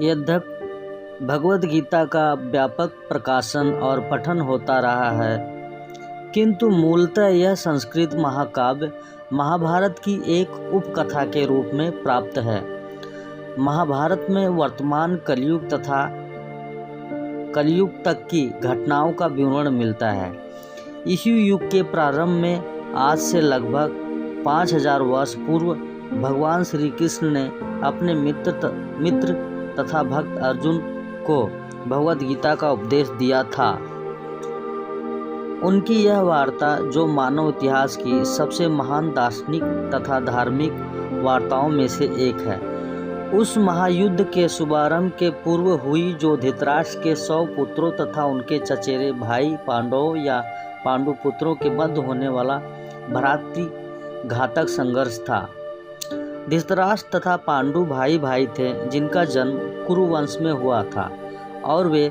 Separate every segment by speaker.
Speaker 1: यद्यपि भगवद गीता का व्यापक प्रकाशन और पठन होता रहा है, किंतु मूलतः यह संस्कृत महाकाव्य महाभारत की एक उपकथा के रूप में प्राप्त है। महाभारत में वर्तमान कलयुग तथा कलयुग तक की घटनाओं का विवरण मिलता है। इस युग के प्रारंभ में आज से लगभग 5000 वर्ष पूर्व भगवान श्री कृष्ण ने अपने मित्र तथा भक्त अर्जुन को भगवद गीता का उपदेश दिया था। उनकी यह वार्ता, जो मानव इतिहास की सबसे महान दार्शनिक तथा धार्मिक वार्ताओं में से एक है, उस महायुद्ध के शुभारंभ के पूर्व हुई, जो धृतराष्ट्र के 100 पुत्रों तथा उनके चचेरे भाई पांडवों या पांडु पुत्रों के मध्य होने वाला भ्रातृ घातक संघर्ष था। धृतराष्ट्र तथा पांडु भाई भाई थे, जिनका जन्म कुरु वंश में हुआ था और वे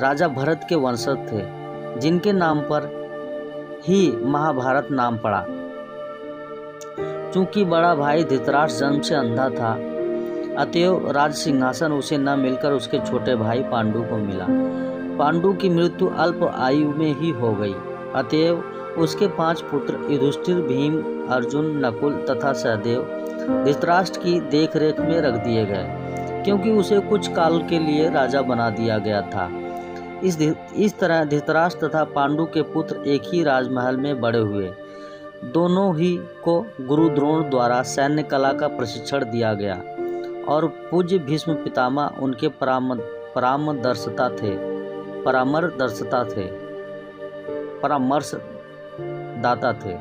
Speaker 1: राजा भरत के वंशज थे, जिनके नाम पर ही महाभारत नाम पड़ा। चूंकि बड़ा भाई धृतराष्ट्र जन्म से अंधा था, अतएव राज सिंहासन उसे न मिलकर उसके छोटे भाई पांडु को मिला। पांडु की मृत्यु अल्प आयु में ही हो गई, अतएव उसके 5 पुत्र युधिष्ठिर, भीम, अर्जुन, नकुल तथा सहदेव धृतराष्ट्र की देखरेख में रख दिए गए, क्योंकि उसे कुछ काल के लिए राजा बना दिया गया था। इस तरह धृतराष्ट्र तथा पांडु के पुत्र एक ही राजमहल में बड़े हुए। दोनों ही को गुरु द्रोण द्वारा सैन्य कला का प्रशिक्षण दिया गया और पूज्य भीष्म पितामह उनके परामर्शदाता थे।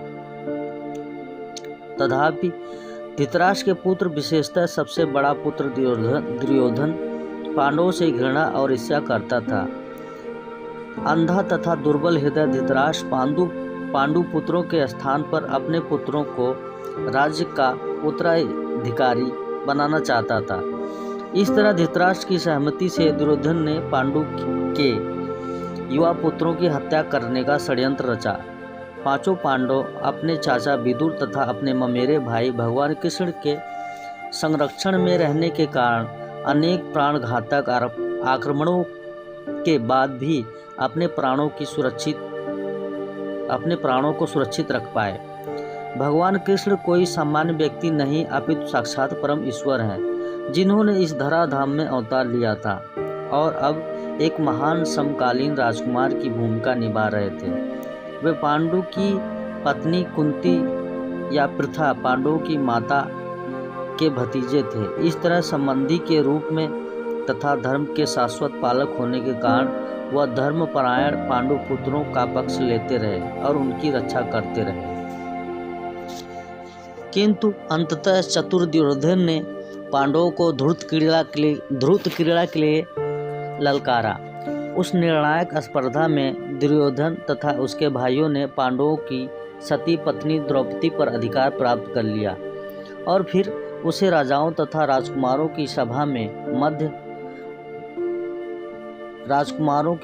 Speaker 1: तथापि धृतराष्ट्र के पुत्र, विशेषतः सबसे बड़ा पुत्र दुर्योधन पांडवों से घृणा और ईर्ष्या करता था। अंधा तथा दुर्बल हृदय धृतराष्ट्र पांडु पुत्रों के स्थान पर अपने पुत्रों को राज्य का उत्तराधिकारी बनाना चाहता था। इस तरह धृतराष्ट्र की सहमति से दुर्योधन ने पांडु के युवा पुत्रों की हत्या करने का षड्यंत्र रचा। 5 पांडव अपने चाचा विदुर तथा अपने ममेरे भाई भगवान कृष्ण के संरक्षण में रहने के कारण अनेक प्राणघातक आक्रमणों के बाद भी अपने प्राणों को सुरक्षित रख पाए। भगवान कृष्ण कोई सामान्य व्यक्ति नहीं, अपितु साक्षात परम ईश्वर हैं, जिन्होंने इस धराधाम में अवतार लिया था और अब एक महान समकालीन राजकुमार की भूमिका निभा रहे थे। वे पांडु की पत्नी कुंती या पृथा, पांडवों की माता के भतीजे थे। इस तरह संबंधी के रूप में तथा धर्म के शाश्वत पालक होने के कारण वह धर्मपरायण पांडु पुत्रों का पक्ष लेते रहे और उनकी रक्षा करते रहे। किंतु अंततः चतुर दुर्योधन ने पांडवों को ध्रुत क्रीड़ा के लिए ललकारा। उस निर्णायक स्पर्धा में दुर्योधन तथा उसके भाइयों ने पांडवों की सती पत्नी द्रौपदी पर अधिकार प्राप्त कर लिया और फिर उसे राजाओं तथा राजकुमारों की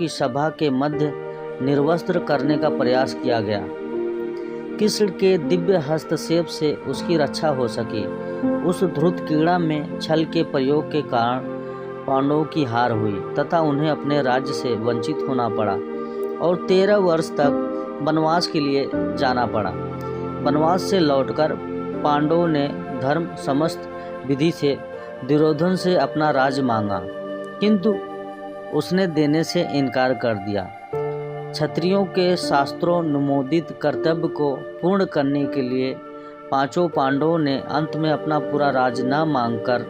Speaker 1: सभा के मध्य निर्वस्त्र करने का प्रयास किया गया। कृष्ण के दिव्य हस्तक्षेप से उसकी रक्षा हो सकी। उस ध्रुत क्रीड़ा में छल के प्रयोग के कारण पांडवों की हार हुई तथा उन्हें अपने राज्य से वंचित होना पड़ा और 13 वर्ष तक वनवास के लिए जाना पड़ा। वनवास से लौटकर पांडवों ने धर्म समस्त विधि से दुर्योधन से अपना राज्य मांगा, किंतु उसने देने से इनकार कर दिया। क्षत्रियों के शास्त्रों अनुमोदित कर्तव्य को पूर्ण करने के लिए 5 पांडवों ने अंत में अपना पूरा राज्य न मांगकर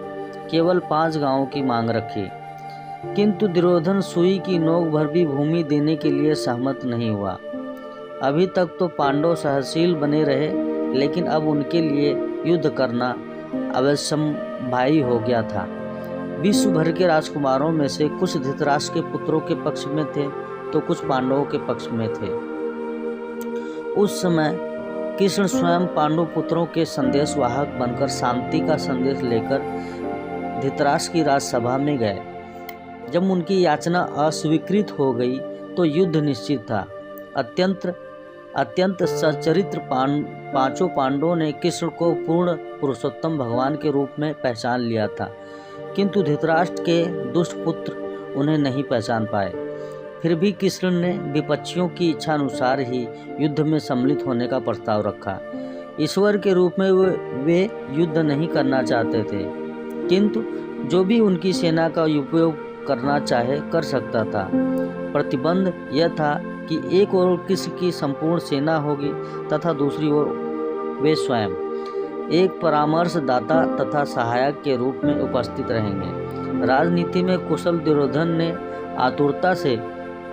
Speaker 1: केवल 5 गांवों की मांग रखी, किंतु दुर्योधन सुई की नोक भर भी भूमि देने के लिए सहमत नहीं हुआ। अभी तक तो पांडव सहनशील बने रहे, लेकिन अब उनके लिए युद्ध करना अवश्यंभावी हो गया था। विश्व भर के राजकुमारों में से कुछ धृतराष्ट्र के पुत्रों के पक्ष में थे तो कुछ पांडवों के पक्ष में थे। उस समय कृष्ण स्वयं पांडु पुत्रों के संदेशवाहक बनकर शांति का संदेश लेकर धृतराष्ट्र की राजसभा में गए। जब उनकी याचना अस्वीकृत हो गई तो युद्ध निश्चित था। अत्यंत सच्चरित्र 5 पांडवों ने कृष्ण को पूर्ण पुरुषोत्तम भगवान के रूप में पहचान लिया था, किंतु धृतराष्ट्र के दुष्ट पुत्र उन्हें नहीं पहचान पाए। फिर भी कृष्ण ने विपक्षियों की इच्छा अनुसार ही युद्ध में सम्मिलित होने का प्रस्ताव रखा। ईश्वर के रूप में वे युद्ध नहीं करना चाहते थे, किंतु जो भी उनकी सेना का उपयोग करना चाहे कर सकता था। प्रतिबंध यह था कि एक ओर कृष्ण की संपूर्ण सेना होगी तथा दूसरी ओर वे स्वयं एक परामर्शदाता तथा सहायक के रूप में उपस्थित रहेंगे। राजनीति में कुशल दुर्योधन ने आतुरता से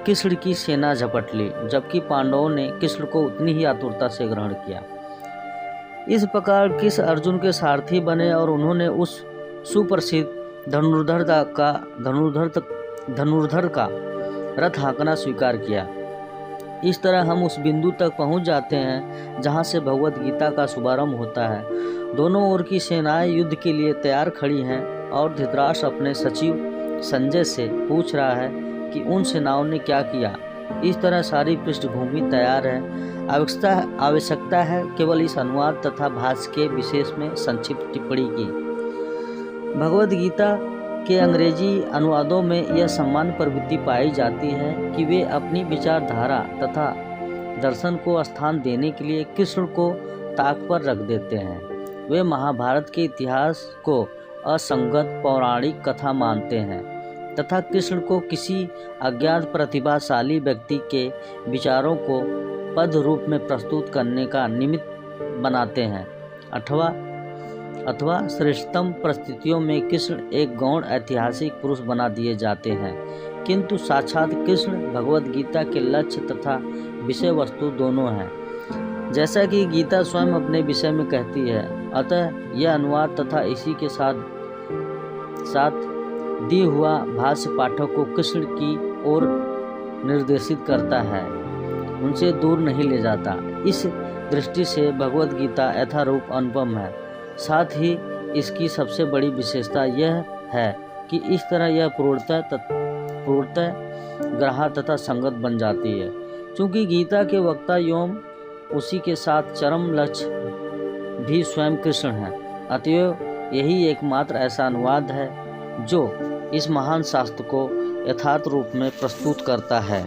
Speaker 1: कृष्ण की सेना झपट ली, जबकि पांडवों ने कृष्ण को उतनी ही आतुरता से ग्रहण किया। इस प्रकार कृष्ण अर्जुन के सारथी बने और उन्होंने उस सुप्रसिद्ध धनुर्धर का रथ हाँकना स्वीकार किया। इस तरह हम उस बिंदु तक पहुंच जाते हैं जहां से भगवत गीता का शुभारंभ होता है। दोनों ओर की सेनाएं युद्ध के लिए तैयार खड़ी हैं और धृतराष्ट्र अपने सचिव संजय से पूछ रहा है कि उन सेनाओं ने क्या किया। इस तरह सारी पृष्ठभूमि तैयार है। आवश्यकता है केवल इस अनुवाद तथा भाष्य के विशेष में संक्षिप्त टिप्पणी की। भगवद गीता के अंग्रेजी अनुवादों में यह सामान्य प्रवृत्ति पाई जाती है कि वे अपनी विचारधारा तथा दर्शन को स्थान देने के लिए कृष्ण को ताक पर रख देते हैं। वे महाभारत के इतिहास को असंगत पौराणिक कथा मानते हैं तथा कृष्ण को किसी अज्ञात प्रतिभाशाली व्यक्ति के विचारों को पद रूप में प्रस्तुत करने का निमित्त बनाते हैं अथवा श्रेष्ठतम परिस्थितियों में कृष्ण एक गौण ऐतिहासिक पुरुष बना दिए जाते हैं। किंतु साक्षात कृष्ण भगवद गीता के लक्ष्य तथा विषय वस्तु दोनों हैं, जैसा कि गीता स्वयं अपने विषय में कहती है। अतः यह अनुवाद तथा इसी के साथ दी हुआ भाष्य पाठक को कृष्ण की ओर निर्देशित करता है, उनसे दूर नहीं ले जाता। इस दृष्टि से भगवद गीता यथारूप अनुपम है। साथ ही इसकी सबसे बड़ी विशेषता यह है कि इस तरह यह पूर्णतः ग्राह्य तथा संगत बन जाती है। चूँकि गीता के वक्ता एवं उसी के साथ चरम लक्ष्य भी स्वयं कृष्ण है, अतएव यही एकमात्र ऐसा अनुवाद है जो इस महान शास्त्र को यथार्थ रूप में प्रस्तुत करता है।